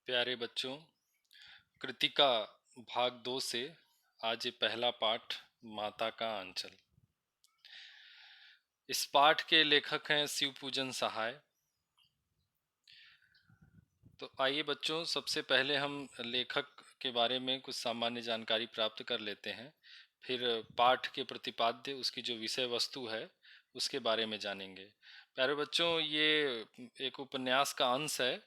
प्यारे बच्चों, कृतिका भाग 2 से आज ये पहला पाठ माता का आंचल। इस पाठ के लेखक हैं शिवपूजन सहाय। तो आइए बच्चों, सबसे पहले हम लेखक के बारे में कुछ सामान्य जानकारी प्राप्त कर लेते हैं। फिर पाठ के प्रतिपाद्य, उसकी जो विषय वस्तु है उसके बारे में जानेंगे। प्यारे बच्चों, ये एक उपन्यास का अंश है,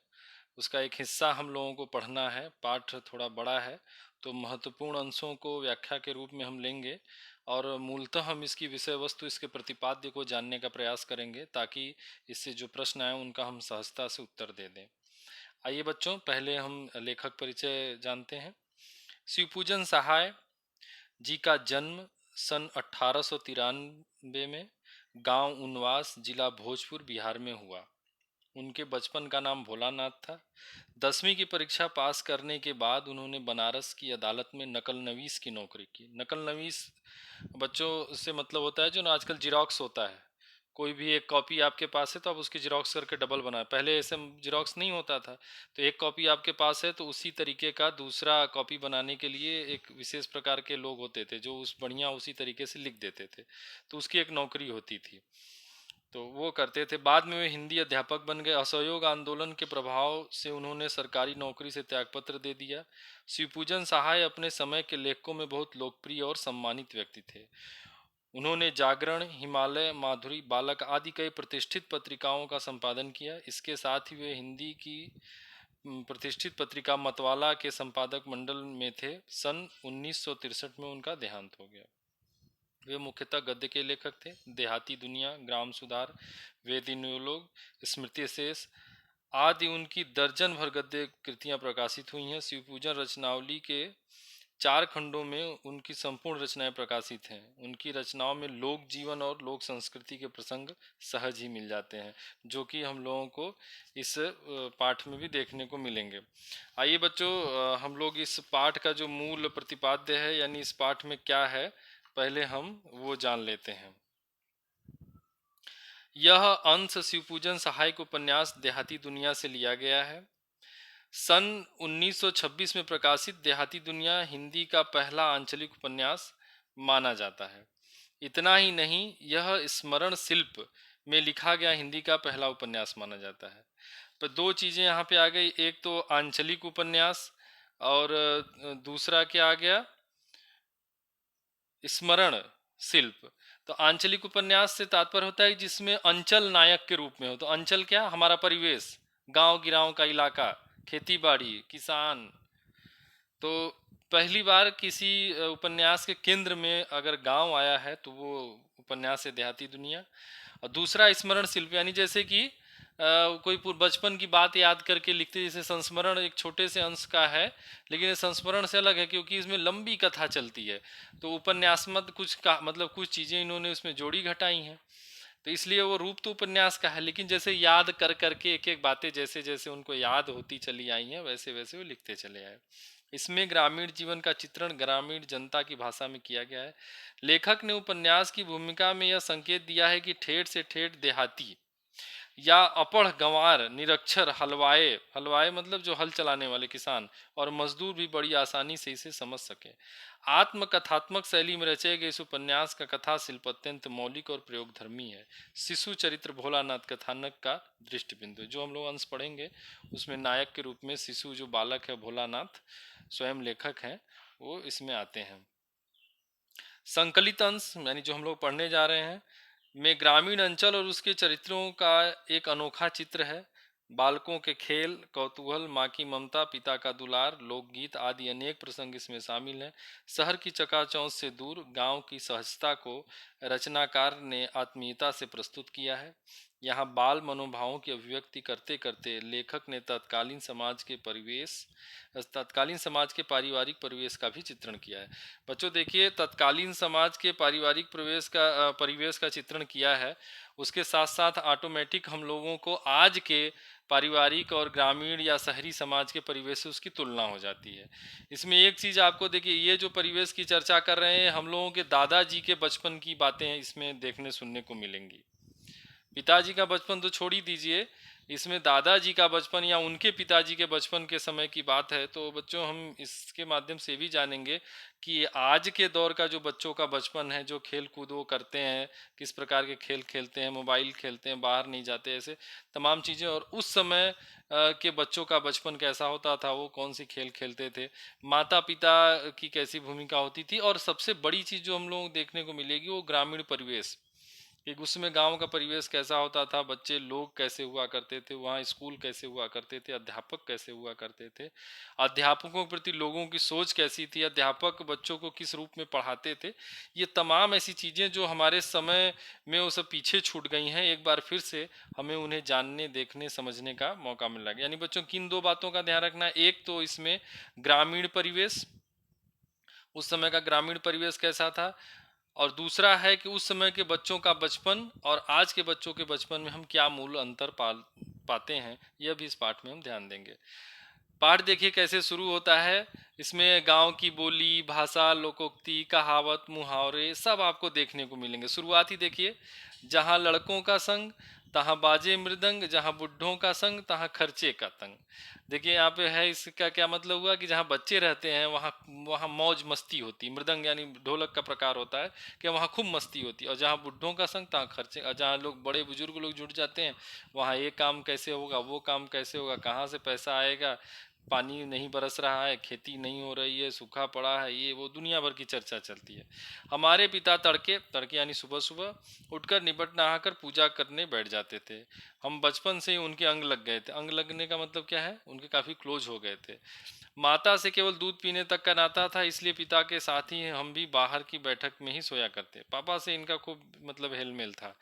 उसका एक हिस्सा हम लोगों को पढ़ना है। पाठ थोड़ा बड़ा है तो महत्वपूर्ण अंशों को व्याख्या के रूप में हम लेंगे और मूलतः हम इसकी विषय वस्तु, इसके प्रतिपाद्य को जानने का प्रयास करेंगे ताकि इससे जो प्रश्न आए उनका हम सहजता से उत्तर दे दें। आइए बच्चों, पहले हम लेखक परिचय जानते हैं। शिवपूजन सहाय जी का जन्म सन 1893 में गांव उनवास, जिला भोजपुर, बिहार में हुआ। उनके बचपन का नाम भोलानाथ था। 10वीं की परीक्षा पास करने के बाद उन्होंने बनारस की अदालत में नकल नवीस की नौकरी की। नकल नवीस बच्चों से मतलब होता है जो ना आजकल जिरोक्स होता है। कोई भी एक कॉपी आपके पास है तो आप उसकी जिरोक्स करके डबल बनाए। पहले ऐसे जिरोक्स नहीं होता था, तो एक कॉपी आपके पास है तो उसी तरीके का दूसरा कॉपी बनाने के लिए एक विशेष प्रकार के लोग होते थे जो उस बढ़िया उसी तरीके से लिख देते थे, तो उसकी एक नौकरी होती थी, तो वो करते थे। बाद में वे हिंदी अध्यापक बन गए। असहयोग आंदोलन के प्रभाव से उन्होंने सरकारी नौकरी से त्यागपत्र दे दिया। शिवपूजन सहाय अपने समय के लेखकों में बहुत लोकप्रिय और सम्मानित व्यक्ति थे। उन्होंने जागरण, हिमालय, माधुरी, बालक आदि कई प्रतिष्ठित पत्रिकाओं का संपादन किया। इसके साथ ही वे हिंदी की प्रतिष्ठित पत्रिका मतवाला के संपादक मंडल में थे। सन 1963 में उनका देहांत हो गया। वे मुख्यतः गद्य के लेखक थे। देहाती दुनिया, ग्राम सुधार, वेद न्यूलोग, स्मृति शेष आदि उनकी दर्जन भर गद्य कृतियां प्रकाशित हुई हैं। शिवपूजन रचनावली के 4 खंडों में उनकी संपूर्ण रचनाएं प्रकाशित हैं। उनकी रचनाओं में लोक जीवन और लोक संस्कृति के प्रसंग सहज ही मिल जाते हैं, जो कि हम लोगों को इस पाठ में भी देखने को मिलेंगे। आइए बच्चों, हम लोग इस पाठ का जो मूल प्रतिपाद्य है, यानी इस पाठ में क्या है, पहले हम वो जान लेते हैं। यह अंश शिवपूजन सहायक उपन्यास देहाती दुनिया से लिया गया है। सन 1926 में प्रकाशित देहाती दुनिया हिंदी का पहला आंचलिक उपन्यास माना जाता है। इतना ही नहीं, यह स्मरण शिल्प में लिखा गया हिंदी का पहला उपन्यास माना जाता है। तो दो चीज़ें यहाँ पे आ गई, एक तो आंचलिक उपन्यास और दूसरा क्या आ गया, स्मरण शिल्प। तो आंचलिक उपन्यास से तात्पर्य होता है जिसमें अंचल नायक के रूप में हो। तो अंचल क्या, हमारा परिवेश, गांव गिराव का इलाका, खेती बाड़ी, किसान। तो पहली बार किसी उपन्यास के केंद्र में अगर गांव आया है तो वो उपन्यास है देहाती दुनिया। और दूसरा स्मरण शिल्प, यानी जैसे कि कोई बचपन की बात याद करके लिखते, जैसे संस्मरण एक छोटे से अंश का है, लेकिन ये संस्मरण से अलग है क्योंकि इसमें लंबी कथा चलती है। तो उपन्यासमत कुछ का मतलब कुछ चीज़ें इन्होंने उसमें जोड़ी घटाई हैं, तो इसलिए वो रूप तो उपन्यास का है, लेकिन जैसे याद कर करके एक एक बातें जैसे जैसे उनको याद होती चली आई हैं वैसे वैसे वो लिखते चले आए। इसमें ग्रामीण जीवन का चित्रण ग्रामीण जनता की भाषा में किया गया है। लेखक ने उपन्यास की भूमिका में यह संकेत दिया है कि ठेठ से ठेठ देहाती या अपढ़, गंवार, निरक्षर, हलवाए, हलवाए मतलब जो हल चलाने वाले किसान, और मजदूर भी बड़ी आसानी से इसे समझ सके। आत्मकथात्मक शैली में रचे गए इस उपन्यास का कथा शिल्प अत्यंत मौलिक और प्रयोगधर्मी है। शिशु चरित्र भोलानाथ कथानक का दृष्टि बिंदु है। जो हम लोग अंश पढ़ेंगे उसमें नायक के रूप में शिशु जो बालक है भोलानाथ स्वयं लेखक हैं, वो इसमें आते हैं। संकलित अंश यानी जो हम लोग पढ़ने जा रहे हैं में ग्रामीण अंचल और उसके चरित्रों का एक अनोखा चित्र है। बालकों के खेल, कौतूहल, माँ की ममता, पिता का दुलार, लोकगीत आदि अनेक प्रसंग इसमें शामिल हैं। शहर की चकाचौंध से दूर गांव की सहजता को रचनाकार ने आत्मीयता से प्रस्तुत किया है। यहाँ बाल मनोभावों की अभिव्यक्ति करते करते लेखक ने तत्कालीन समाज के पारिवारिक परिवेश का भी चित्रण किया है। बच्चों देखिए, तत्कालीन समाज के पारिवारिक परिवेश का चित्रण किया है, उसके साथ साथ ऑटोमेटिक हम लोगों को आज के पारिवारिक और ग्रामीण या शहरी समाज के परिवेश से उसकी तुलना हो जाती है। इसमें एक चीज़ आपको देखिए, ये जो परिवेश की चर्चा कर रहे हैं, हम लोगों के दादाजी के बचपन की बातें इसमें देखने सुनने को मिलेंगी। पिताजी का बचपन तो छोड़ ही दीजिए, इसमें दादाजी का बचपन या उनके पिताजी के बचपन के समय की बात है, तो बच्चों हम इसके माध्यम से भी जानेंगे कि आज के दौर का जो बच्चों का बचपन है, जो खेल कूद वो करते हैं, किस प्रकार के खेल खेलते हैं, मोबाइल खेलते हैं, बाहर नहीं जाते, ऐसे तमाम चीज़ें। और उस समय के बच्चों का बचपन कैसा होता था, वो कौन सी खेल खेलते थे, माता पिता की कैसी भूमिका होती थी, और सबसे बड़ी चीज़ जो हम लोग देखने को मिलेगी वो ग्रामीण परिवेश, कि उसमें गांव का परिवेश कैसा होता था, बच्चे लोग कैसे हुआ करते थे, वहाँ स्कूल कैसे हुआ करते थे, अध्यापक कैसे हुआ करते थे, अध्यापकों के प्रति लोगों की सोच कैसी थी, अध्यापक बच्चों को किस रूप में पढ़ाते थे। ये तमाम ऐसी चीज़ें जो हमारे समय में वो सब पीछे छूट गई हैं, एक बार फिर से हमें उन्हें जानने, देखने, समझने का मौका मिल रहा है। यानी बच्चों किन दो बातों का ध्यान रखना है, एक तो इसमें ग्रामीण परिवेश, उस समय का ग्रामीण परिवेश कैसा था, और दूसरा है कि उस समय के बच्चों का बचपन और आज के बच्चों के बचपन में हम क्या मूल अंतर पाते हैं, यह भी इस पाठ में हम ध्यान देंगे। पाठ देखिए कैसे शुरू होता है। इसमें गांव की बोली, भाषा, लोकोक्ति, कहावत, मुहावरे सब आपको देखने को मिलेंगे। शुरुआत ही देखिए, जहाँ लड़कों का संग तहाँ बाजे मृदंग, जहाँ बुढ़ों का संग तहाँ खर्चे का तंग। देखिए यहाँ पे है, इसका क्या मतलब हुआ कि जहाँ बच्चे रहते हैं वहाँ वहाँ मौज मस्ती होती, मृदंग यानी ढोलक का प्रकार होता है, कि वहाँ खूब मस्ती होती है। और जहाँ बुढ़ों का संग तहाँ खर्चे, और जहाँ लोग बड़े बुजुर्ग लोग जुट जाते हैं, वहाँ ये काम कैसे होगा, वो काम कैसे होगा, कहाँ से पैसा आएगा, पानी नहीं बरस रहा है, खेती नहीं हो रही है, सूखा पड़ा है, ये वो दुनिया भर की चर्चा चलती है। हमारे पिता तड़के तड़के यानी सुबह सुबह उठकर निबट नहाकर पूजा करने बैठ जाते थे। हम बचपन से ही उनके अंग लग गए थे। अंग लगने का मतलब क्या है, उनके काफ़ी क्लोज हो गए थे। माता से केवल दूध पीने तक का नाता था, इसलिए पिता के साथ ही हम भी बाहर की बैठक में ही सोया करते। पापा से इनका खूब मतलब हेलमेल था।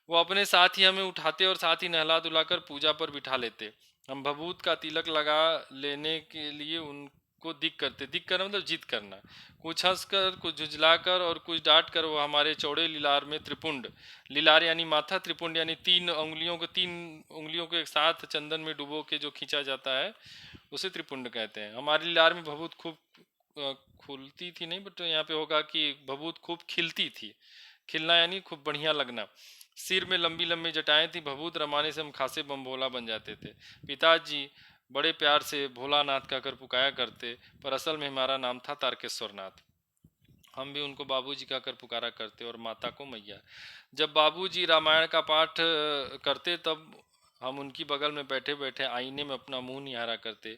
वो अपने साथ ही हमें उठाते और साथ ही नहला धुलाकर पूजा पर बिठा लेते। हम भभूत का तिलक लगा लेने के लिए उनको दिक कर मतलब जिद करना, कुछ हंसकर, कुछ झुझलाकर और कुछ डांट कर वो हमारे चौड़े लीलार में त्रिपुंड, लीलार यानी माथा, त्रिपुंड यानी तीन उंगलियों को एक साथ चंदन में डुबो के जो खींचा जाता है उसे त्रिपुंड कहते हैं। हमारी लीलार में भभूत खूब अ, खुलती थी नहीं, बट यहाँ पे होगा कि भभूत खूब खिलती थी। खिलना यानी खूब बढ़िया लगना। सिर में लंबी लंबी जटाएं थी, भभूत रमाने से हम खासे बम भोला बन जाते थे। पिताजी बड़े प्यार से भोलानाथ कहकर पुकारा करते, पर असल में हमारा नाम था तारकेश्वर नाथ। हम भी उनको बाबूजी कहकर पुकारा करते और माता को मैया। जब बाबूजी रामायण का पाठ करते तब हम उनकी बगल में बैठे बैठे आईने में अपना मुंह निहारा करते।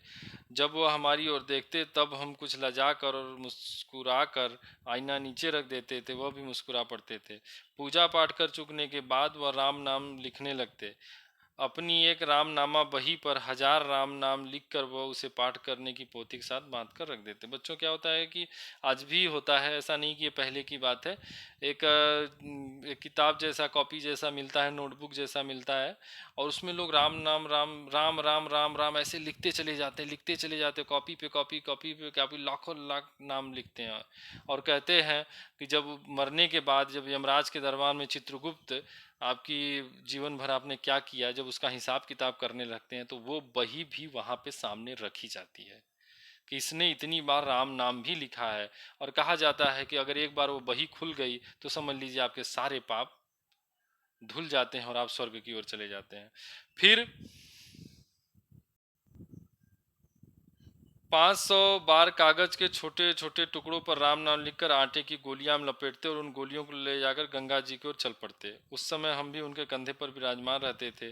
जब वह हमारी ओर देखते तब हम कुछ लजा कर और मुस्कुरा कर आईना नीचे रख देते थे, वह भी मुस्कुरा पड़ते थे। पूजा पाठ कर चुकने के बाद वह राम नाम लिखने लगते। अपनी एक रामनामा बही पर 1000 राम नाम लिखकर वह उसे पाठ करने की पोथी के साथ बांध कर रख देते। बच्चों क्या होता है कि आज भी होता है, ऐसा नहीं कि ये पहले की बात है। एक किताब जैसा, कॉपी जैसा मिलता है, नोटबुक जैसा मिलता है, और उसमें लोग राम नाम, राम राम राम राम राम ऐसे लिखते चले जाते हैं, लिखते चले जाते हैं, कॉपी पे कॉपी, कॉपी पे कॉपी, लाखों लाख नाम लिखते हैं। और कहते हैं कि जब मरने के बाद, जब यमराज के दरबार में चित्रगुप्त आपकी जीवन भर आपने क्या किया, जब उसका हिसाब किताब करने लगते हैं, तो वो बही भी वहाँ पे सामने रखी जाती है कि इसने इतनी बार राम नाम भी लिखा है। और कहा जाता है कि अगर एक बार वो बही खुल गई तो समझ लीजिए आपके सारे पाप धुल जाते हैं और आप स्वर्ग की ओर चले जाते हैं। फिर 500 बार कागज के छोटे छोटे टुकड़ों पर राम नाम लिखकर आटे की गोलियां हम लपेटते और उन गोलियों को ले जाकर गंगा जी की ओर चल पड़ते। उस समय हम भी उनके कंधे पर विराजमान रहते थे।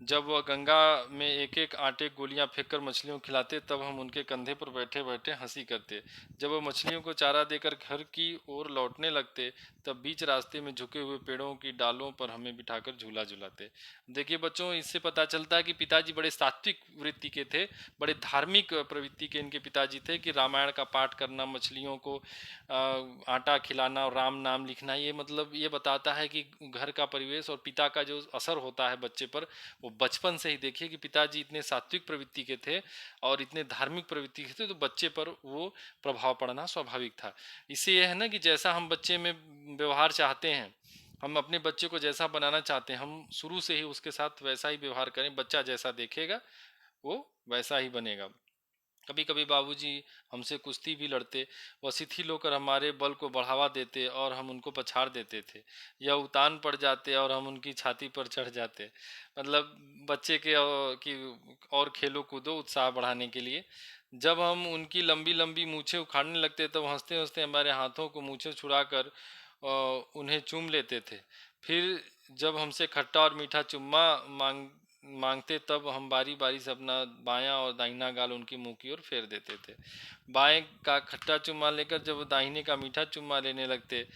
जब वह गंगा में एक एक आटे की गोलियां फेंककर मछलियों को खिलाते, तब हम उनके कंधे पर बैठे बैठे हंसी करते। जब वह मछलियों को चारा देकर घर की ओर लौटने लगते, तब बीच रास्ते में झुके हुए पेड़ों की डालों पर हमें बिठाकर झूला झुलाते। देखिए बच्चों, इससे पता चलता है कि पिताजी बड़े सात्विक वृत्ति के थे, बड़े धार्मिक प्रवृत्ति के इनके पिताजी थे, कि रामायण का पाठ करना, मछलियों को आटा खिलाना और राम नाम लिखना, ये मतलब ये बताता है कि घर का परिवेश और पिता का जो असर होता है बच्चे पर, वो बचपन से ही देखिए कि पिताजी इतने सात्विक प्रवृत्ति के थे और इतने धार्मिक प्रवृत्ति के थे, तो बच्चे पर वो प्रभाव पड़ना स्वाभाविक था। इससे यह है ना कि जैसा हम बच्चे में व्यवहार चाहते हैं, हम अपने बच्चे को जैसा बनाना चाहते हैं, हम शुरू से ही उसके साथ वैसा ही व्यवहार करें, बच्चा जैसा देखेगा वो वैसा ही बनेगा। कभी कभी बाबूजी हमसे कुश्ती भी लड़ते, वह शिथिल होकर हमारे बल को बढ़ावा देते और हम उनको पछाड़ देते थे, या उतान पड़ जाते और हम उनकी छाती पर चढ़ जाते। मतलब बच्चे के और खेलो कूदो उत्साह बढ़ाने के लिए। जब हम उनकी लंबी लंबी मूछें उखाड़ने लगते तब हंसते हंसते हमारे हाथों को मूछें छुड़ाकर उन्हें चूम लेते थे। फिर जब हमसे खट्टा और मीठा चुम्मा मांगते तब हम बारी बारी से अपना बायां और दाहिना गाल उनकी मुंह की ओर फेर देते थे। बाएं का खट्टा चुम्मा लेकर जब वो दाहिने का मीठा चुम्मा लेने लगते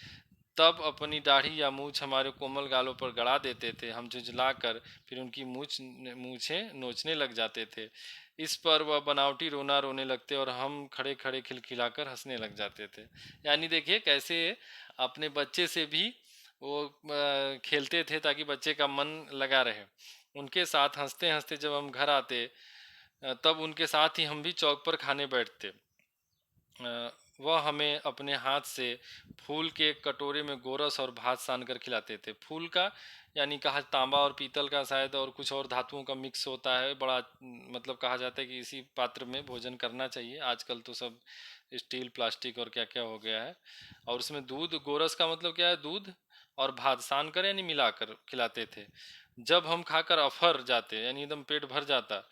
तब अपनी दाढ़ी या मूछ हमारे कोमल गालों पर गड़ा देते थे। हम झुंझलाकर फिर उनकी मूछें नोचने लग जाते थे। इस पर वह बनावटी रोना रोने लगते और हम खड़े खड़े खिलखिलाकर हंसने लग जाते थे। यानी देखिए कैसे अपने बच्चे से भी वो खेलते थे ताकि बच्चे का मन लगा रहे। उनके साथ हंसते हंसते जब हम घर आते तब उनके साथ ही हम भी चौक पर खाने बैठते। वह हमें अपने हाथ से फूल के कटोरे में गोरस और भात सान कर खिलाते थे। फूल का यानी कहा तांबा और पीतल का शायद और कुछ और धातुओं का मिक्स होता है। बड़ा मतलब कहा जाता है कि इसी पात्र में भोजन करना चाहिए। आजकल तो सब स्टील प्लास्टिक और क्या क्या हो गया है। और उसमें दूध, गोरस का मतलब क्या है, दूध और भात सान कर यानी मिलाकर खिलाते थे। जब हम खाकर अफर जाते यानी एकदम पेट भर जाता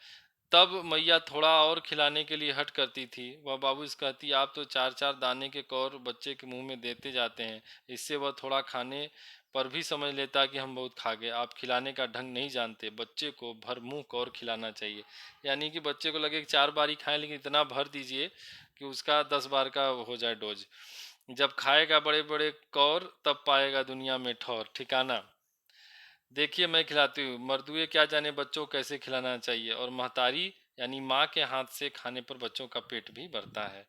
तब मैया थोड़ा और खिलाने के लिए हट करती थी। वह बाबूजी कहती, आप तो चार चार दाने के कौर बच्चे के मुंह में देते जाते हैं। इससे वह थोड़ा खाने पर भी समझ लेता कि हम बहुत खा गए। आप खिलाने का ढंग नहीं जानते, बच्चे को भर मुंह कौर खिलाना चाहिए। यानी कि बच्चे को लगे कि 4 बार ही खाएं लेकिन इतना भर दीजिए कि उसका 10 बार का हो जाए डोज। जब खाएगा बड़े बड़े कौर तब पाएगा दुनिया में ठौर ठिकाना। देखिए मैं खिलाती हूँ, मर्दुए क्या जाने बच्चों को कैसे खिलाना चाहिए। और महतारी यानी माँ के हाथ से खाने पर बच्चों का पेट भी भरता है।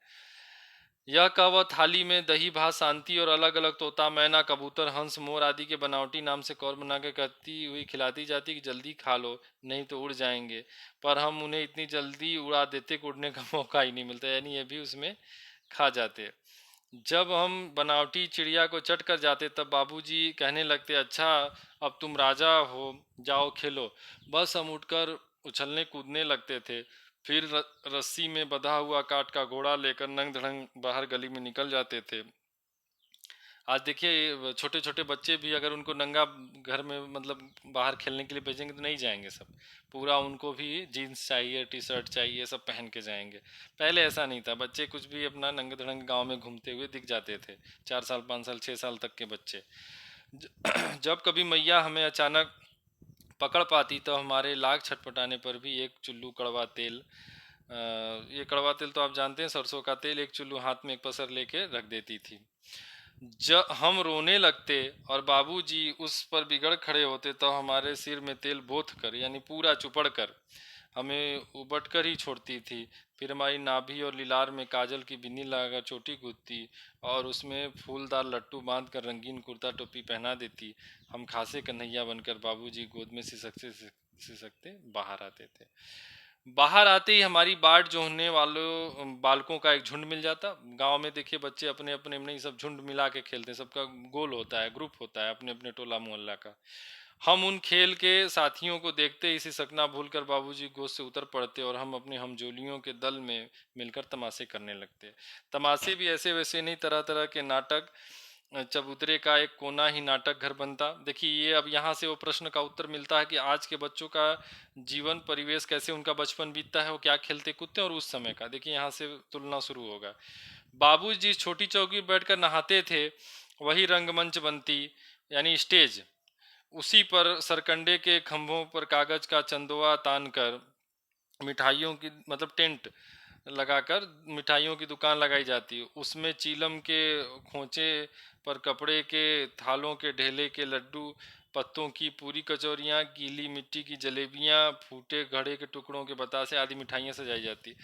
यह कह वह थाली में दही भात शांति और अलग अलग तोता मैना कबूतर हंस मोर आदि के बनावटी नाम से कौर बना के कहती हुई खिलाती जाती कि जल्दी खा लो नहीं तो उड़ जाएंगे। पर हम उन्हें इतनी जल्दी उड़ा देते कि उड़ने का मौका ही नहीं मिलता, यानी ये भी उसमें खा जाते। जब हम बनावटी चिड़िया को चट कर जाते तब बाबूजी कहने लगते, अच्छा अब तुम राजा हो, जाओ खेलो। बस हम उठकर उछलने कूदने लगते थे। फिर रस्सी में बंधा हुआ काठ का घोड़ा लेकर नंग धड़ंग बाहर गली में निकल जाते थे। आज देखिए छोटे छोटे बच्चे भी अगर उनको नंगा घर में मतलब बाहर खेलने के लिए भेजेंगे तो नहीं जाएंगे। सब पूरा उनको भी जीन्स चाहिए, टी शर्ट चाहिए, सब पहन के जाएंगे। पहले ऐसा नहीं था, बच्चे कुछ भी अपना नंगे धड़ंगे गांव में घूमते हुए दिख जाते थे। 4 साल 5 साल 6 साल तक के बच्चे। जब कभी मैया हमें अचानक पकड़ पाती तो हमारे लाख छटपटाने पर भी एक चुल्लू कड़वा तेल, ये कड़वा तेल तो आप जानते हैं, सरसों का तेल, एक चुल्लू हाथ में एक पसर लेके रख देती थी। जब हम रोने लगते और बाबूजी उस पर बिगड़ खड़े होते तो हमारे सिर में तेल बोथ कर यानी पूरा चुपड़ कर हमें उबट कर ही छोड़ती थी। फिर हमारी नाभि और लिलार में काजल की बिन्नी लगाकर चोटी कूदती और उसमें फूलदार लट्टू बांध कर रंगीन कुर्ता टोपी पहना देती। हम खासे कन्हैया बनकर बाबूजी गोद में सिसकते सिसकते बाहर आते थे। बाहर आते ही हमारी बाट जोहने वालों बालकों का एक झुंड मिल जाता। गांव में देखिए बच्चे अपने अपने में नहीं सब झुंड मिला के खेलते हैं, सबका गोल होता है, ग्रुप होता है अपने अपने टोला मोहल्ला का। हम उन खेल के साथियों को देखते ही सकना भूलकर बाबूजी गोद से उतर पड़ते और हम अपने हमजोलियों के दल में मिलकर तमाशे करने लगते। तमाशे भी ऐसे वैसे नहीं, तरह तरह के नाटक। चबूतरे का एक कोना ही नाटक घर बनता। देखिए ये अब यहाँ से वो प्रश्न का उत्तर मिलता है कि आज के बच्चों का जीवन परिवेश कैसे, उनका बचपन बीतता है, वो क्या खेलते कूदते हैं, और उस समय का देखिए यहाँ से तुलना शुरू होगा। बाबू जिस छोटी चौकी बैठकर नहाते थे वही रंगमंच बनती यानी स्टेज। उसी पर सरकंडे के खंभों पर कागज का चंदोआ तान कर मिठाइयों की मतलब टेंट लगाकर मिठाइयों की दुकान लगाई जाती है। उसमें चीलम के खोचे पर कपड़े के थालों के ढेले के लड्डू, पत्तों की पूरी कचौरियाँ, गीली मिट्टी की जलेबियाँ, फूटे घड़े के टुकड़ों के बतासे आदि मिठाइयाँ सजाई जाती।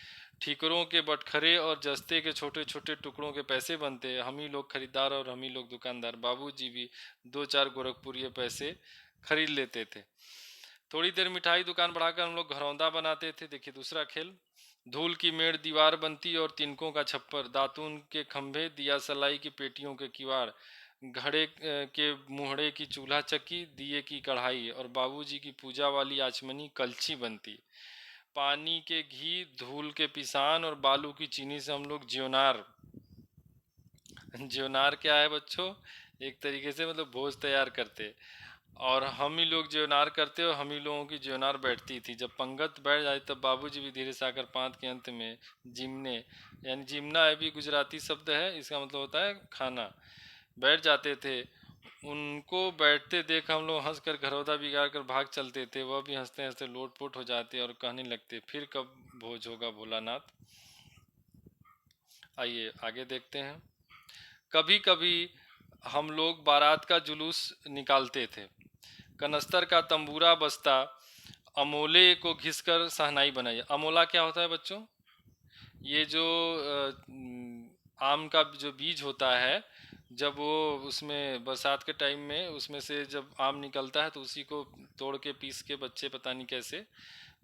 ठीकरों के बटखरे और जस्ते के छोटे छोटे टुकड़ों के पैसे बनते हैं। हम ही लोग खरीदार और हम ही लोग दुकानदार। बाबूजी भी 2 4 गोरखपुरी पैसे खरीद लेते थे। थोड़ी देर मिठाई दुकान बढ़ाकर हम लोग घरौंदा बनाते थे। देखिए दूसरा खेल, धूल की मेड़ दीवार बनती और तिनकों का छप्पर, दातून के खंभे, दिया सलाई की पेटियों के किवाड़, घड़े के मुहड़े की चूल्हा चक्की, दिए की कढ़ाई और बाबूजी की पूजा वाली आचमनी कलछी बनती। पानी के घी, धूल के पिसान और बालू की चीनी से हम लोग ज्योनार ज्योनार क्या है बच्चों? एक तरीके से मतलब भोज तैयार करते, और हम ही लोग ज्योनार करते और हम ही लोगों की ज्योनार बैठती थी। जब पंगत बैठ जाती तब बाबूजी भी धीरे से आकर पांत के अंत में जिमने, यानी जिमना है भी गुजराती शब्द है, इसका मतलब होता है खाना, बैठ जाते थे। उनको बैठते देख हम लोग हंसकर घरौदा बिगाड़ कर भाग चलते थे, वह भी हंसते हंसते लोटपोट हो जाते और कहने लगते, फिर कब भोज होगा भोलानाथ। आइए आगे देखते हैं। कभी कभी हम लोग बारात का जुलूस निकालते थे। कनस्तर का तंबूरा बजता, अमोले को घिसकर शहनाई बनाई। अमोला क्या होता है बच्चों? ये जो आम का जो बीज होता है, जब वो उसमें बरसात के टाइम में उसमें से जब आम निकलता है तो उसी को तोड़ के पीस के बच्चे पता नहीं कैसे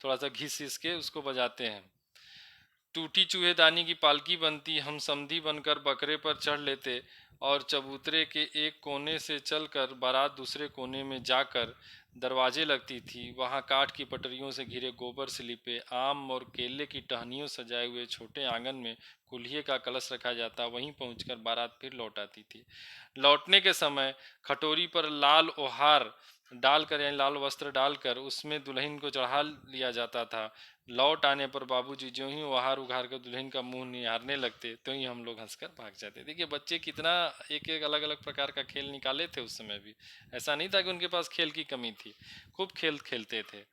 थोड़ा सा घिस के उसको बजाते हैं। टूटी चूहेदानी की पालकी बनती, हम समधी बनकर बकरे पर चढ़ लेते और चबूतरे के एक कोने से चलकर बारात दूसरे कोने में जाकर दरवाजे लगती थी। वहां काठ की पटरियों से घिरे गोबर से लिपे आम और केले की टहनियों सजाए हुए छोटे आंगन में कुल्हिए का कलश रखा जाता। वहीं पहुंचकर बारात फिर लौट आती थी। लौटने के समय खटोरी पर लाल ओहार डालकर, यानी लाल वस्त्र डालकर उसमें दुल्हन को चढ़ा लिया जाता था। लौट आने पर बाबूजी ज्यों ही वहार उघार कर दुल्हन का मुंह निहारने लगते, तो ही हम लोग हंसकर भाग जाते। देखिए बच्चे कितना एक एक अलग अलग प्रकार का खेल निकाले थे उस समय भी। ऐसा नहीं था कि उनके पास खेल की कमी थी, खूब खेल खेलते थे।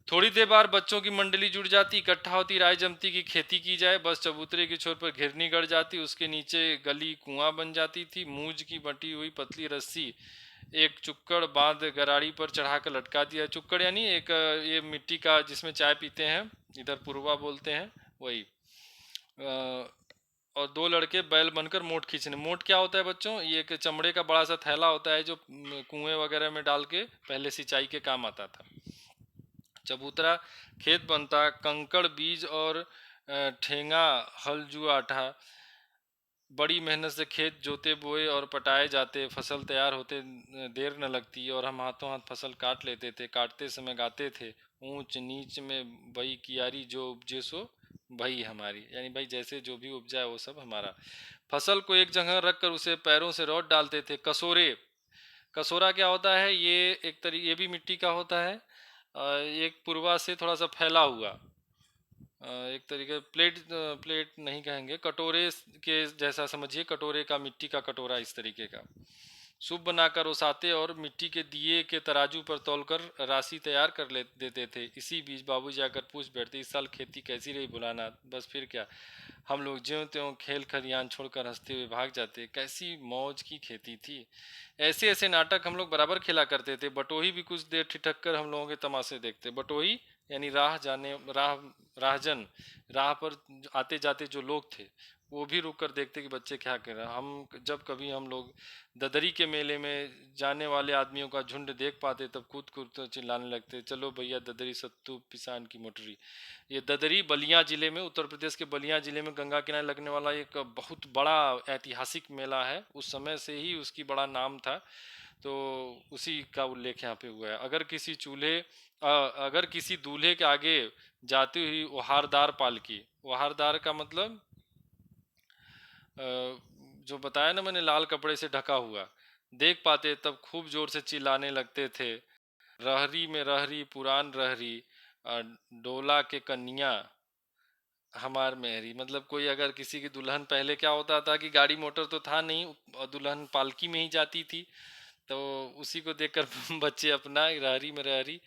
थोड़ी देर बाद बच्चों की मंडली जुट जाती, इकट्ठा होती, राय जमती की खेती की जाए। बस चबूतरे की छोर पर घिरनी गड़ जाती, उसके नीचे गली कुआं बन जाती थी। मूंज की बटी हुई पतली रस्सी एक चुक्कड़ बांध गराड़ी पर चढ़ाकर लटका दिया। चुक्कड़ यानी एक ये मिट्टी का जिसमें चाय पीते हैं, इधर पुरवा बोलते हैं, वही। और दो लड़के बैल बनकर मोट खींचने। मोट क्या होता है बच्चों? ये एक चमड़े का बड़ा सा थैला होता है जो कुएं वगैरह में डाल के पहले सिंचाई के काम आता था। चबूतरा खेत बनता, कंकड़ बीज और ठेंगा हल जुआठा, बड़ी मेहनत से खेत जोते बोए और पटाए जाते। फसल तैयार होते देर न लगती और हम हाथों हाथ फसल काट लेते थे। काटते समय गाते थे, ऊंच नीच में भई कियारी जो उपजे सो भई हमारी, यानी भाई जैसे जो भी उपजा है वो सब हमारा। फसल को एक जगह रख कर उसे पैरों से रौट डालते थे। कसोरे, कसोरा क्या होता है? ये भी मिट्टी का होता है, एक पूर्वा से थोड़ा सा फैला हुआ, एक तरीके प्लेट नहीं कहेंगे, कटोरे के जैसा समझिए, कटोरे का, मिट्टी का कटोरा इस तरीके का। सूप बनाकर ओसाते और मिट्टी के दिए के तराजू पर तौलकर राशि तैयार कर ले देते थे। इसी बीच बाबू जाकर पूछ बैठते, इस साल खेती कैसी रही भोलानाथ? बस फिर क्या, हम लोग ज्यों त्यों खेल खलियान छोड़कर हंसते हुए भाग जाते। कैसी मौज की खेती थी। ऐसे ऐसे नाटक हम लोग बराबर खेला करते थे। बटोही भी कुछ देर ठिठक कर हम लोगों के तमाशे देखते। बटोही यानी राहजन, राह पर आते जाते जो लोग थे वो भी रुक कर देखते कि बच्चे क्या कर रहे हैं। जब कभी हम लोग ददरी के मेले में जाने वाले आदमियों का झुंड देख पाते तब कूद कूद कर चिल्लाने लगते, चलो भैया ददरी सत्तू पिसान की मोटरी। ये ददरी बलिया जिले में, उत्तर प्रदेश के बलिया जिले में गंगा किनारे लगने वाला एक बहुत बड़ा ऐतिहासिक मेला है। उस समय से ही उसकी बड़ा नाम था, तो उसी का उल्लेख यहाँ पे हुआ है। अगर किसी दूल्हे के आगे जाती हुई वहारदार पालकी, वहारदार का मतलब जो बताया ना मैंने, लाल कपड़े से ढका हुआ, देख पाते तब खूब जोर से चिल्लाने लगते थे, रहरी में रहरी पुरान रहरी, डोला के कन्या हमार मेहरी। मतलब कोई अगर किसी की दुल्हन, पहले क्या होता था कि गाड़ी मोटर तो था नहीं और दुल्हन पालकी में ही जाती थी, तो उसी को देखकर बच्चे अपना रहरी में रहरी,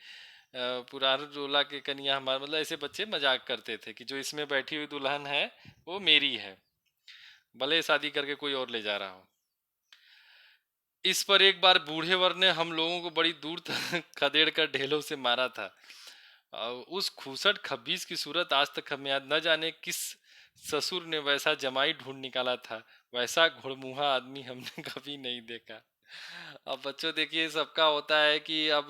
पुराना डोला के कन्या हमार, मतलब ऐसे बच्चे मजाक करते थे कि जो इसमें बैठी हुई दुल्हन है वो मेरी है, भले शादी करके कोई और ले जा रहा हो। इस पर एक बार बूढ़े वर ने हम लोगों को बड़ी दूर तक खदेड़ कर ढेलों से मारा था। उस खूसट खब्बीस की सूरत आज तक हमें याद, न जाने किस ससुर ने वैसा जमाई ढूंढ निकाला था, वैसा घुड़मुहा आदमी हमने कभी नहीं देखा। अब बच्चों देखिए, सबका होता है कि अब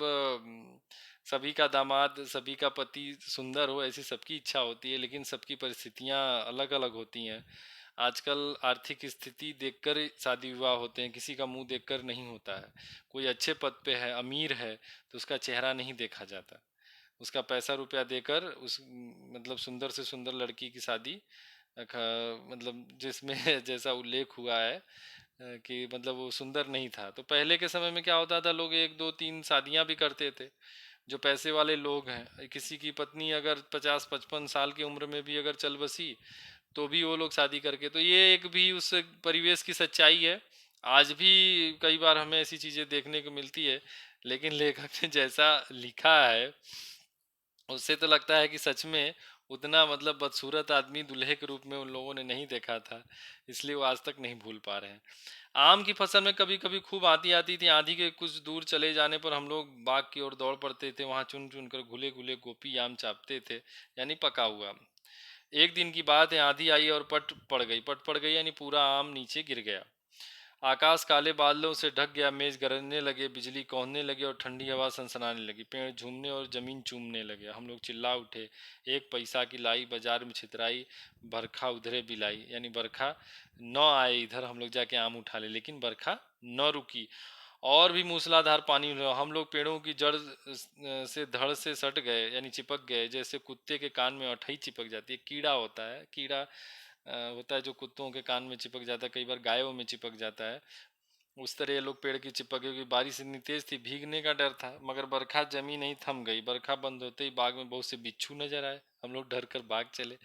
सभी का दामाद, सभी का पति सुंदर हो, ऐसी सबकी इच्छा होती है, लेकिन सबकी परिस्थितियां अलग अलग होती हैं। आजकल आर्थिक स्थिति देखकर शादी विवाह होते हैं, किसी का मुंह देखकर नहीं होता है। कोई अच्छे पद पे है, अमीर है, तो उसका चेहरा नहीं देखा जाता, उसका पैसा रुपया देकर उस मतलब सुंदर से सुंदर लड़की की शादी मतलब जिसमें जैसा उल्लेख हुआ है कि मतलब वो सुंदर नहीं था। तो पहले के समय में क्या होता था, लोग एक दो तीन शादियां भी करते थे। जो पैसे वाले लोग हैं, किसी की पत्नी अगर 50-55 साल की उम्र में भी अगर चल बसी तो भी वो लोग शादी करके, तो ये एक भी उस परिवेश की सच्चाई है। आज भी कई बार हमें ऐसी चीजें देखने को मिलती है, लेकिन लेखक ने जैसा लिखा है उससे तो लगता है कि सच में उतना मतलब बदसूरत आदमी दूल्हे के रूप में उन लोगों ने नहीं देखा था, इसलिए वो आज तक नहीं भूल पा रहे हैं। आम की फसल में कभी कभी खूब आंधी आती थी। आंधी के कुछ दूर चले जाने पर हम लोग बाग की ओर दौड़ पड़ते थे, वहां चुन चुन कर घुले घुले गोपी आम चापते थे, यानी पका हुआ। एक दिन की बात है, आंधी आई और पट पड़ गई यानी पूरा आम नीचे गिर गया। आकाश काले बादलों से ढक गया, मेघ गरजने लगे, बिजली कौंधने लगी और ठंडी हवा सनसनाने लगी, पेड़ झूमने और जमीन चूमने लगे। हम लोग चिल्ला उठे, एक पैसा की लाई बाजार में छितराई, बरखा उधरे बिलाई, यानी बरखा न आए इधर हम लोग जाके आम उठा ले, लेकिन बरखा न रुकी और भी मूसलाधार पानी हुआ। हम लोग पेड़ों की जड़ से धड़ से सट गए, यानी चिपक गए, जैसे कुत्ते के कान में अठई चिपक जाती है। कीड़ा होता है, कीड़ा होता है जो कुत्तों के कान में चिपक जाता है, कई बार गायों में चिपक जाता है। उस तरह ये लोग पेड़ की चिपक गए, क्योंकि बारिश इतनी तेज थी, भीगने का डर था। मगर बरखा जमी नहीं, थम गई। बरखा बंद होते ही बाग में बहुत से बिच्छू नजर आए। हम लोग डर कर भाग चले।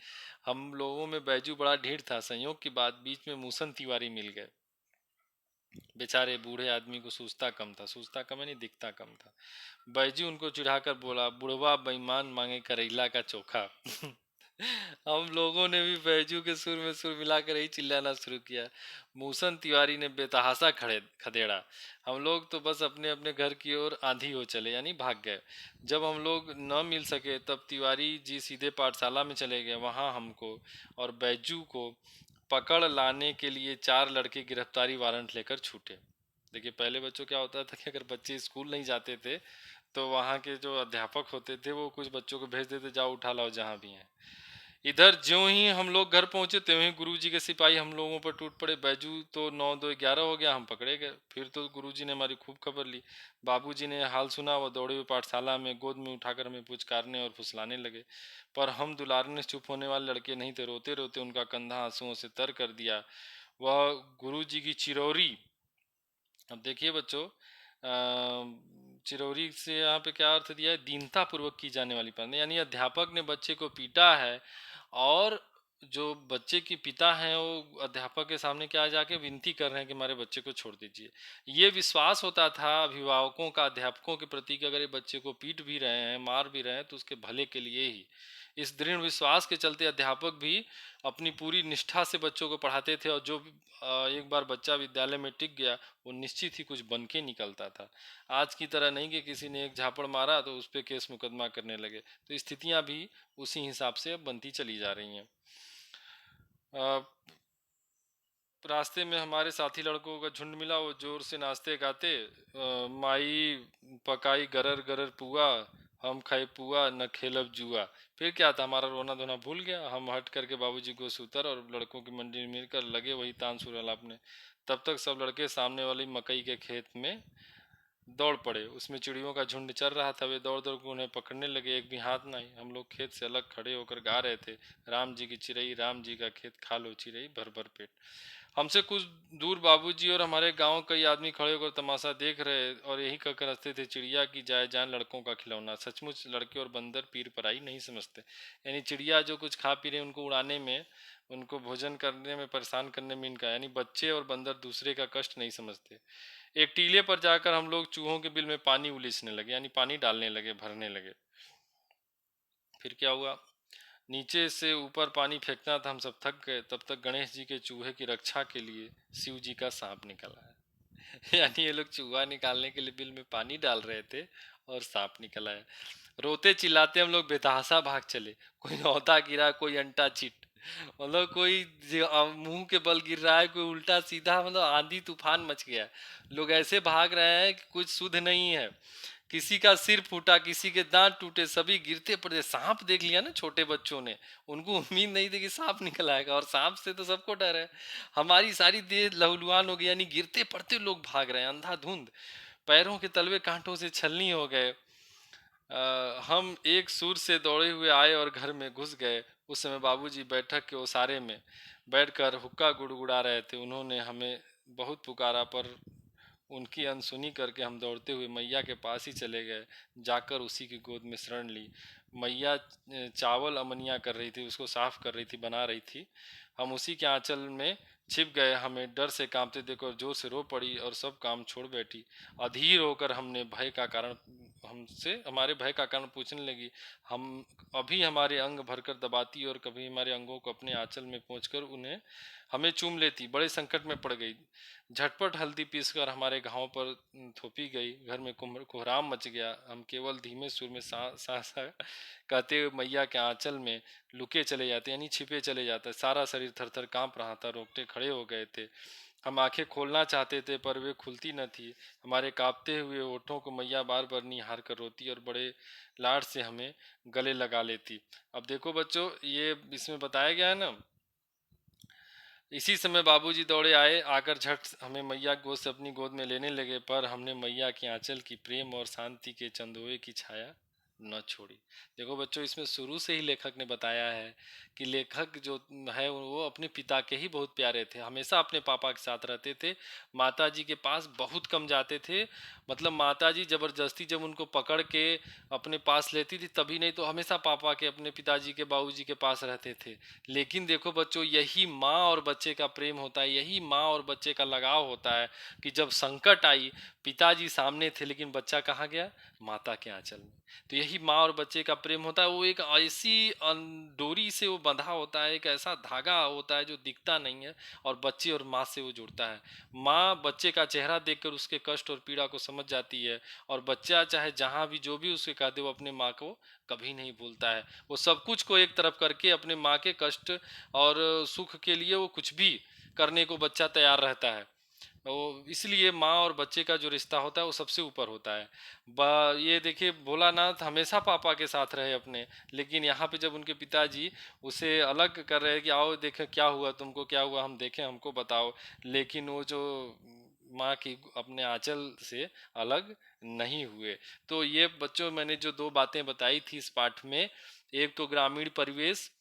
हम लोगों में बैजू बड़ा ढीठ था। संयोग की बात, बीच में मूसन तिवारी मिल गए। बेचारे बूढ़े आदमी को सूझता कम था, सूझता कम है नहीं, दिखता कम था। बैजू उनको चिढ़ाकर बोला, बुढ़वा बेईमान मांगे करेला का चोखा। हम लोगों ने भी बैजू के सुर में सुर मिलाकर यही चिल्लाना शुरू किया। मूसन तिवारी ने बेतहासा खड़े खदेड़ा। हम लोग तो बस अपने अपने घर की ओर आंधी हो चले, यानी भाग गए। जब हम लोग न मिल सके तब तिवारी जी सीधे पाठशाला में चले गए। वहां हमको और बैजू को पकड़ लाने के लिए 4 लड़के गिरफ्तारी वारंट लेकर छूटे। देखिए, पहले बच्चों क्या होता था कि अगर बच्चे स्कूल नहीं जाते थे तो वहाँ के जो अध्यापक होते थे वो कुछ बच्चों को भेज देते, जाओ उठा लाओ जहाँ भी हैं। इधर ज्यों ही हम लोग घर पहुंचे त्यों ही गुरुजी के सिपाही हम लोगों पर टूट पड़े। बैजू तो 9 2 11 हो गया, हम पकड़े गए। फिर तो गुरुजी ने हमारी खूब खबर ली। बाबूजी ने हाल सुना, वो दौड़े हुए पाठशाला में, गोद में उठाकर हमें पुचकारने और फुसलाने लगे। पर हम दुलारने से चुप होने वाले लड़के नहीं थे। रोते रोते उनका कंधा आंसुओं से तर कर दिया। वह गुरुजी की चिरौरी। अब देखिए बच्चों, चिरौरी से यहाँ पे क्या अर्थ दिया है, दीनता पूर्वक की जाने वाली पालना, यानी अध्यापक ने बच्चे को पीटा है और जो बच्चे के पिता हैं वो अध्यापक के सामने क्या जाके विनती कर रहे हैं कि हमारे बच्चे को छोड़ दीजिए। ये विश्वास होता था अभिभावकों का अध्यापकों के प्रति कि अगर ये बच्चे को पीट भी रहे हैं, मार भी रहे हैं, तो उसके भले के लिए ही। इस दृढ़ विश्वास के चलते अध्यापक भी अपनी पूरी निष्ठा से बच्चों को पढ़ाते थे, और जो एक बार बच्चा विद्यालय में टिक गया वो निश्चित ही कुछ बन के निकलता था। आज की तरह नहीं कि किसी ने एक झापड़ मारा तो उस पर केस मुकदमा करने लगे। तो स्थितियां भी उसी हिसाब से अब बनती चली जा रही हैं। रास्ते में हमारे साथी लड़कों का झुंड मिला। वो जोर से नाचते गाते, माई पकाई गरर गरर पुआ, हम खाए पुआ न खेलब जुआ। फिर क्या था, हमारा रोना धोना भूल गया। हम हट करके बाबूजी को सुतर और लड़कों की मंडी में मिलकर लगे वही तानसुर अलापने। तब तक सब लड़के सामने वाली मकई के खेत में दौड़ पड़े। उसमें चिड़ियों का झुंड चल रहा था। वे दौड़ दौड़ कर उन्हें पकड़ने लगे, एक भी हाथ ना आई। हम लोग खेत से अलग खड़े होकर गा रहे थे, राम जी की चिरई, राम जी का खेत, खा लो चिरई भर भर पेट। हमसे कुछ दूर बाबूजी और हमारे गांव कई आदमी खड़े होकर तमाशा देख रहे और यही कहकर हंसते थे, चिड़िया की जाए जान लड़कों का खिलौना। सचमुच लड़के और बंदर पीर पराई नहीं समझते। यानी चिड़िया जो कुछ खा पी रहे उनको उड़ाने में, उनको भोजन करने में, परेशान करने में इनका, यानी बच्चे और बंदर दूसरे का कष्ट नहीं समझते। एक टीले पर जाकर हम लोग चूहों के बिल में पानी उलीचने लगे, यानी पानी डालने लगे, भरने लगे। फिर क्या हुआ, नीचे से ऊपर पानी फेंकना था, हम सब थक गए। तब तक गणेश जी के चूहे की रक्षा के लिए शिव जी का सांप निकल आया। यानी ये लोग चूहा निकालने के लिए बिल में पानी डाल रहे थे और सांप निकल आया। रोते चिल्लाते हम लोग बेतहासा भाग चले। कोई औता गिरा, कोई अंटा चिट, मतलब कोई मुंह के बल गिर रहा है, कोई उल्टा सीधा, मतलब आंधी तूफान मच गया। लोग ऐसे भाग रहे हैं कि कुछ सुध नहीं है। किसी का सिर फूटा, किसी के दांत टूटे, सभी गिरते पड़े। सांप देख लिया ना छोटे बच्चों ने, उनको उम्मीद नहीं थी कि सांप निकल आएगा, और सांप से तो सबको डर है। हमारी सारी देह लहूलुहान हो गई, यानी गिरते पड़ते लोग भाग रहे हैं अंधाधुंध, पैरों के तलवे कांटों से छलनी हो गए। हम एक सुर से दौड़े हुए आए और घर में घुस गए। उस समय बाबूजी बैठक के ओसारे में बैठकर हुक्का गुड़गुड़ा रहे थे। उन्होंने हमें बहुत पुकारा, पर उनकी अनसुनी करके हम दौड़ते हुए मैया के पास ही चले गए। जाकर उसी की गोद में शरण ली। मैया चावल अमनिया कर रही थी, उसको साफ कर रही थी, बना रही थी। हम उसी के आंचल में छिप गए। हमें डर से कांपते देखकर जोर से रो पड़ी और सब काम छोड़ बैठी। अधीर होकर हमने भय का कारण हमसे हमारे भय का कारण पूछने लगी। हम अभी हमारे अंग भरकर दबाती और कभी हमारे अंगों को अपने आंचल में पहुंचकर उन्हें हमें चूम लेती। बड़े संकट में पड़ गई। झटपट हल्दी पीसकर हमारे घावों पर थोपी गई। घर में कोहराम मच गया। हम केवल धीमे सुर में सा सा सा कहते हुए मैया के आंचल में लुके चले जाते, यानी छिपे चले जाते। सारा शरीर थर थर कांप रहा था। रोंगटे खड़े हो गए थे। हम आंखें खोलना चाहते थे पर वे खुलती न थी। हमारे कांपते हुए होठों को मैया बार बार निहार कर रोती और बड़े लाड से हमें गले लगा लेती। अब देखो बच्चों, ये इसमें बताया गया है ना। इसी समय बाबूजी दौड़े आए। आकर झट हमें मैया गोद से अपनी गोद में लेने लगे, पर हमने मैया की आंचल की प्रेम और शांति के चंदोए की छाया न छोड़ी। देखो बच्चों, इसमें शुरू से ही लेखक ने बताया है कि लेखक जो है वो अपने पिता के ही बहुत प्यारे थे। हमेशा अपने पापा के साथ रहते थे। माता जी के पास बहुत कम जाते थे। मतलब माता जी जबरदस्ती जब उनको पकड़ के अपने पास लेती थी तभी, नहीं तो हमेशा पापा के, अपने पिताजी के, बाबूजी के पास रहते थे। लेकिन देखो बच्चों, यही माँ और बच्चे का प्रेम होता है, यही माँ और बच्चे का लगाव होता है कि जब संकट आई, पिताजी सामने थे लेकिन बच्चा कहाँ गया? माता के आंचल में। तो यही माँ और बच्चे का प्रेम होता है। वो एक ऐसी डोरी से वो बंधा होता है, एक ऐसा धागा होता है जो दिखता नहीं है और बच्चे और माँ से वो जुड़ता है। माँ बच्चे का चेहरा देखकर उसके कष्ट और पीड़ा को समझ जाती है, और बच्चा चाहे जहाँ भी जो भी उसके कहते वो अपने माँ को कभी नहीं भूलता है। वो सब कुछ को एक तरफ करके अपने माँ के कष्ट और सुख के लिए वो कुछ भी करने को बच्चा तैयार रहता है। वो इसलिए माँ और बच्चे का जो रिश्ता होता है वो सबसे ऊपर होता है। ये देखिए, भोलानाथ हमेशा पापा के साथ रहे अपने, लेकिन यहाँ पे जब उनके पिताजी उसे अलग कर रहे हैं कि आओ देखें क्या हुआ, तुमको क्या हुआ, हम देखें, हमको बताओ, लेकिन वो जो माँ की अपने आंचल से अलग नहीं हुए। तो ये बच्चों, मैंने जो दो बातें बताई थी इस पाठ में, एक तो ग्रामीण परिवेश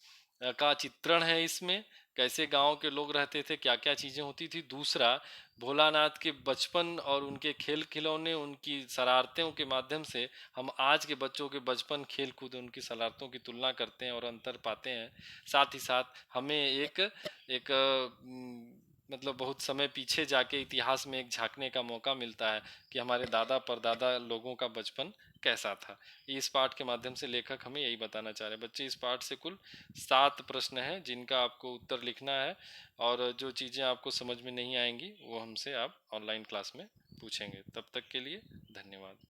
का चित्रण है इसमें, कैसे गांव के लोग रहते थे, क्या क्या चीजें होती थी। दूसरा, भोलानाथ के बचपन और उनके खेल खिलौने, उनकी शरारतों के माध्यम से हम आज के बच्चों के बचपन, खेल कूद, उनकी शरारतों की तुलना करते हैं और अंतर पाते हैं। साथ ही साथ हमें एक एक मतलब बहुत समय पीछे जाके इतिहास में एक झांकने का मौका मिलता है कि हमारे दादा परदादा लोगों का बचपन कैसा था। इस पाठ के माध्यम से लेखक हमें यही बताना चाह रहे हैं। बच्चे, इस पाठ से कुल 7 प्रश्न हैं जिनका आपको उत्तर लिखना है, और जो चीज़ें आपको समझ में नहीं आएंगी वो हमसे आप ऑनलाइन क्लास में पूछेंगे। तब तक के लिए धन्यवाद।